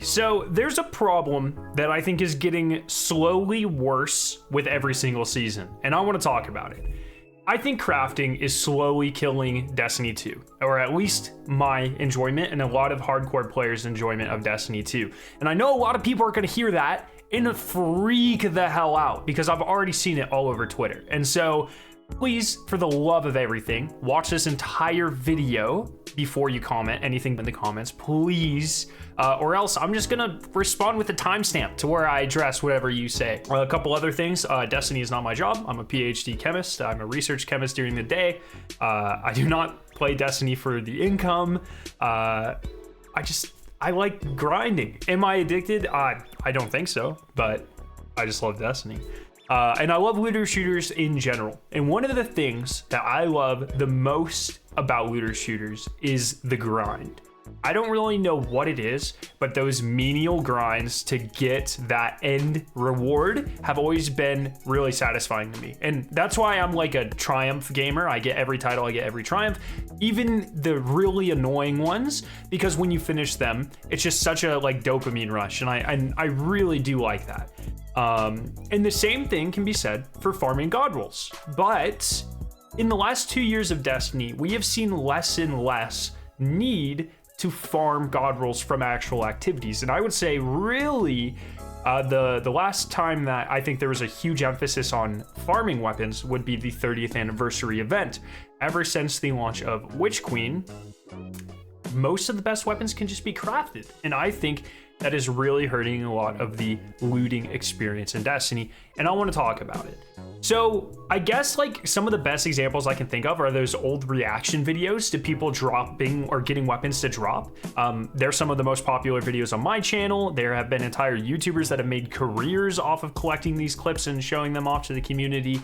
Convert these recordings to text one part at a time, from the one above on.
So there's a problem that I think is getting slowly worse with every single season, and I want to talk about it. I think crafting is slowly killing Destiny 2, or at least my enjoyment and a lot of hardcore players' enjoyment of Destiny 2. And I know a lot of people are going to hear that and freak the hell out because I've already seen it all over Twitter. And so please, for the love of everything, watch this entire video before you comment anything in the comments, please. Or else I'm just gonna respond with a timestamp to where I address whatever you say. A couple other things. Destiny is not my job. I'm a PhD chemist. I'm a research chemist during the day. I do not play Destiny for the income. I like grinding. Am I addicted? I don't think so, but I just love Destiny. And I love looter shooters in general. And one of the things that I love the most about looter shooters is the grind. I don't really know what it is, but those menial grinds to get that end reward have always been really satisfying to me. And that's why I'm like a triumph gamer. I get every title, I get every triumph, even the really annoying ones, because when you finish them, it's just such a like dopamine rush. And I really do like that. And the same thing can be said for farming god rolls. But in the last 2 years of Destiny, we have seen less and less need to farm god rolls from actual activities. And I would say really the last time that I think there was a huge emphasis on farming weapons would be the 30th anniversary event. Ever since the launch of Witch Queen, most of the best weapons can just be crafted. And I think that is really hurting a lot of the looting experience in Destiny, and I want to talk about it. So I guess like some of the best examples I can think of are those old reaction videos to people dropping or getting weapons to drop. They're some of the most popular videos on my channel. There have been entire YouTubers that have made careers off of collecting these clips and showing them off to the community.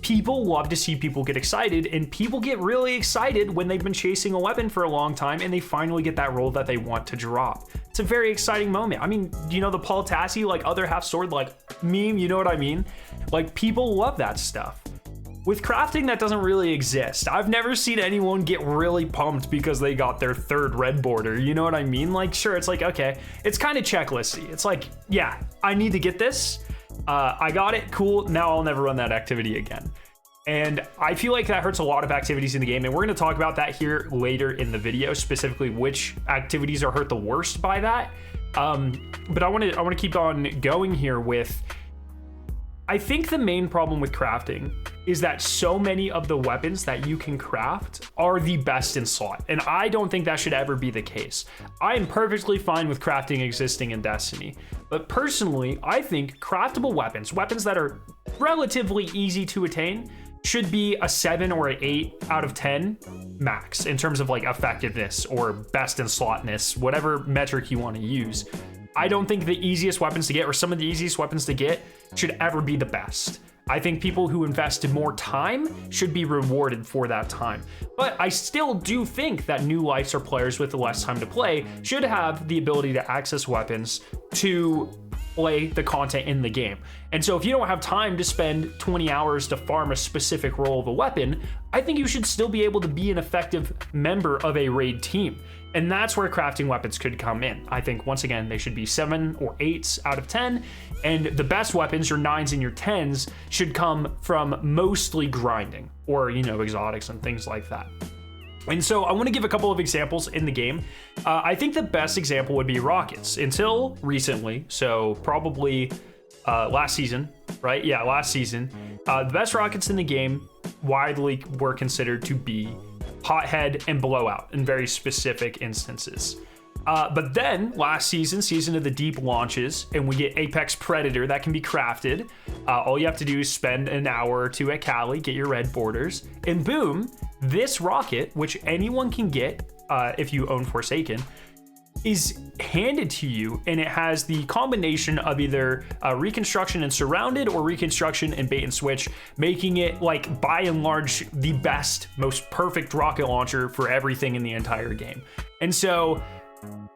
People love to see people get excited, and people get really excited when they've been chasing a weapon for a long time and they finally get that roll that they want to drop. It's a very exciting moment. I mean, you know, the Paul Tassi, like other half sword, like meme, you know what I mean? Like people love that stuff. With crafting, that doesn't really exist. I've never seen anyone get really pumped because they got their third red border. You know what I mean? Like, sure, it's like, okay, it's kind of checklisty. It's like, yeah, I need to get this. I got it, cool, now I'll never run that activity again. And I feel like that hurts a lot of activities in the game, and we're going to talk about that here later in the video, specifically which activities are hurt the worst by that. But I want to keep on going here with, I think the main problem with crafting is that so many of the weapons that you can craft are the best in slot. And I don't think that should ever be the case. I am perfectly fine with crafting existing in Destiny. But personally, I think craftable weapons that are relatively easy to attain, should be a 7 or an 8 out of 10 max in terms of like effectiveness or best in slotness, whatever metric you want to use. I don't think the easiest weapons to get, or some of the easiest weapons to get, should ever be the best. I think people who invested more time should be rewarded for that time. But I still do think that new lights or players with less time to play should have the ability to access weapons to play the content in the game. And so if you don't have time to spend 20 hours to farm a specific role of a weapon, I think you should still be able to be an effective member of a raid team. And that's where crafting weapons could come in. I think, once again, they should be 7 or 8s out of 10. And the best weapons, your 9s and your 10s, should come from mostly grinding or, you know, exotics and things like that. And so I want to give a couple of examples in the game. I think the best example would be rockets. Until recently, so probably last season, right? Yeah, last season. The best rockets in the game widely were considered to be Hothead and Blowout in very specific instances. But then last season of the Deep launches, and we get Apex Predator that can be crafted. All you have to do is spend an hour or two at Cali, get your red borders, and boom, this rocket, which anyone can get if you own Forsaken, is handed to you, and it has the combination of either reconstruction and surrounded or reconstruction and bait and switch, making it like by and large the best, most perfect rocket launcher for everything in the entire game. And so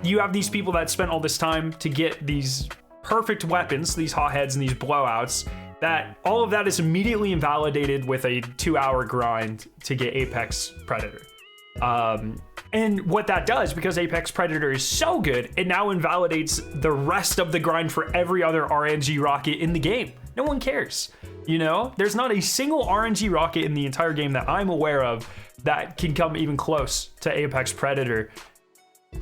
you have these people that spent all this time to get these perfect weapons, these hotheads and these blowouts, that all of that is immediately invalidated with a 2-hour grind to get Apex Predator. And what that does, because Apex Predator is so good, it now invalidates the rest of the grind for every other RNG rocket in the game. No one cares. You know, there's not a single RNG rocket in the entire game that I'm aware of that can come even close to Apex Predator.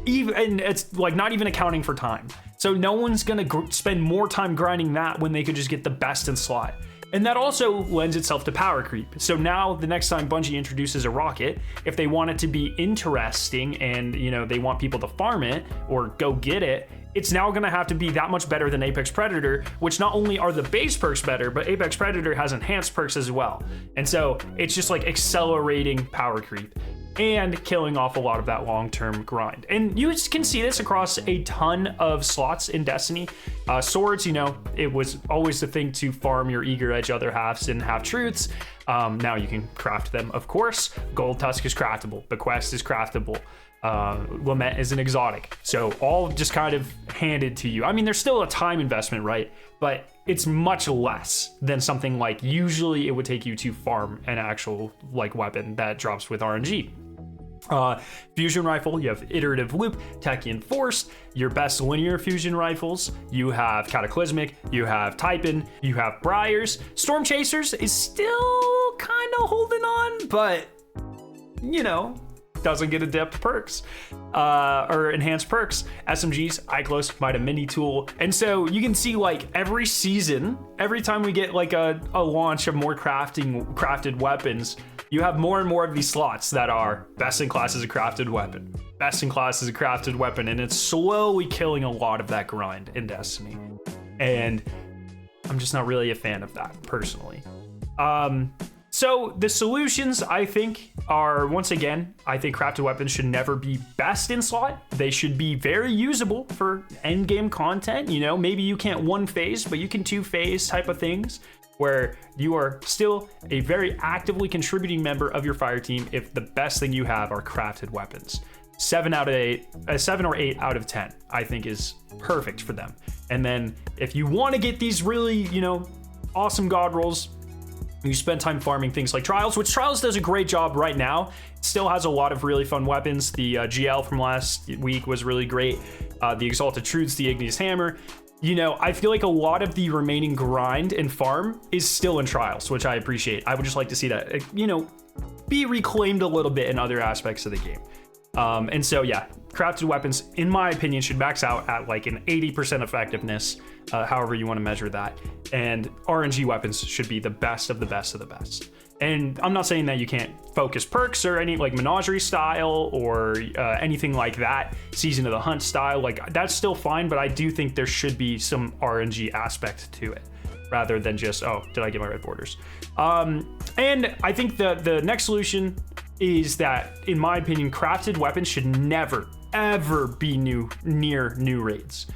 And it's like not even accounting for time. So no one's gonna spend more time grinding that when they could just get the best in slot. And that also lends itself to power creep. So now the next time Bungie introduces a rocket, if they want it to be interesting and, you know, they want people to farm it or go get it, it's now going to have to be that much better than Apex Predator, which not only are the base perks better, but Apex Predator has enhanced perks as well. And so it's just like accelerating power creep and killing off a lot of that long-term grind. And you can see this across a ton of slots in Destiny. Swords, you know, it was always the thing to farm your eager edge other halves and half truths. Now you can craft them, of course. Gold Tusk is craftable. Bequest is craftable. Lament is an exotic. So all just kind of handed to you. I mean, there's still a time investment, right? But it's much less than something like usually it would take you to farm an actual like weapon that drops with RNG. Fusion rifle, you have iterative loop, Techian force, your best linear fusion rifles, you have cataclysmic, you have Typin, you have Briars. Storm Chasers is still kind of holding on, but you know, doesn't get adept perks or enhanced perks. SMGs, iClose, Might a mini tool. And so you can see like every season, every time we get like a launch of more crafted weapons, you have more and more of these slots that are best in class as a crafted weapon, best in class as a crafted weapon, and it's slowly killing a lot of that grind in Destiny. And I'm just not really a fan of that personally. So the solutions, I think, are, once again, I think crafted weapons should never be best in slot. They should be very usable for end game content. You know, maybe you can't one phase, but you can two phase type of things, where you are still a very actively contributing member of your fire team if the best thing you have are crafted weapons. 7 or 8 out of 10, I think, is perfect for them. And then if you want to get these really, you know, awesome god rolls, you spend time farming things like Trials, which Trials does a great job right now. It still has a lot of really fun weapons. The GL from last week was really great. The Exalted Truths, the Igneous Hammer. You know, I feel like a lot of the remaining grind and farm is still in Trials, which I appreciate. I would just like to see that, you know, be reclaimed a little bit in other aspects of the game. And so, yeah, crafted weapons, in my opinion, should max out at like an 80% effectiveness, however you want to measure that. And RNG weapons should be the best of the best of the best. And I'm not saying that you can't focus perks or any like menagerie style or anything like that, Season of the Hunt style, like that's still fine, but I do think there should be some RNG aspect to it rather than just, oh, did I get my red borders? And I think the next solution is that, in my opinion, crafted weapons should never, ever be near new raids.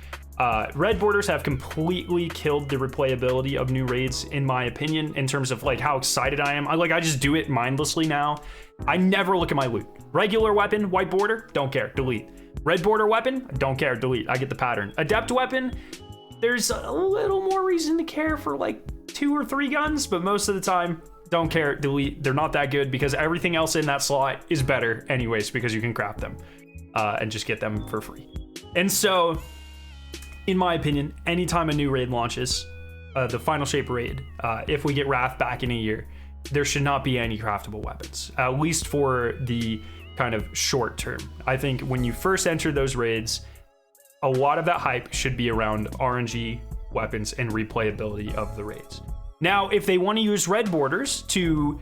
Red borders have completely killed the replayability of new raids, in my opinion, in terms of like how excited I am. I just do it mindlessly now. I never look at my loot. Regular weapon, white border, don't care, delete. Red border weapon, don't care, delete. I get the pattern. Adept weapon, there's a little more reason to care for like 2 or 3 guns, but most of the time, don't care, delete. They're not that good because everything else in that slot is better anyways because you can craft them and just get them for free. And so, in my opinion, anytime a new raid launches, the Final Shape raid, if we get Wrath back in a year, there should not be any craftable weapons, at least for the kind of short term. I think when you first enter those raids, a lot of that hype should be around RNG weapons and replayability of the raids. Now, if they want to use red borders to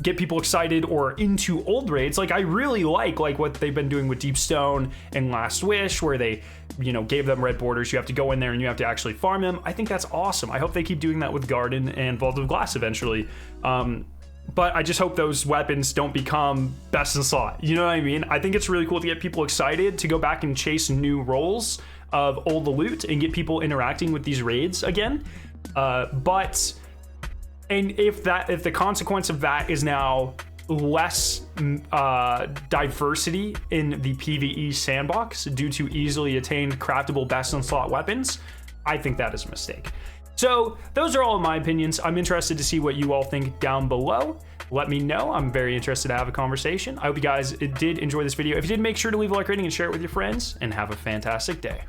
get people excited or into old raids, like I really like what they've been doing with Deep Stone and Last Wish, where they, you know, gave them red borders. You have to go in there and you have to actually farm them. I think that's awesome. I hope they keep doing that with Garden and Vault of Glass eventually. But I just hope those weapons don't become best in slot. You know what I mean? I think it's really cool to get people excited to go back and chase new rolls of old loot and get people interacting with these raids again. But if the consequence of that is now less diversity in the PvE sandbox due to easily attained craftable best in slot weapons, I think that is a mistake. So those are all of my opinions. I'm interested to see what you all think down below. Let me know. I'm very interested to have a conversation. I hope you guys did enjoy this video. If you did, make sure to leave a like rating and share it with your friends, and have a fantastic day.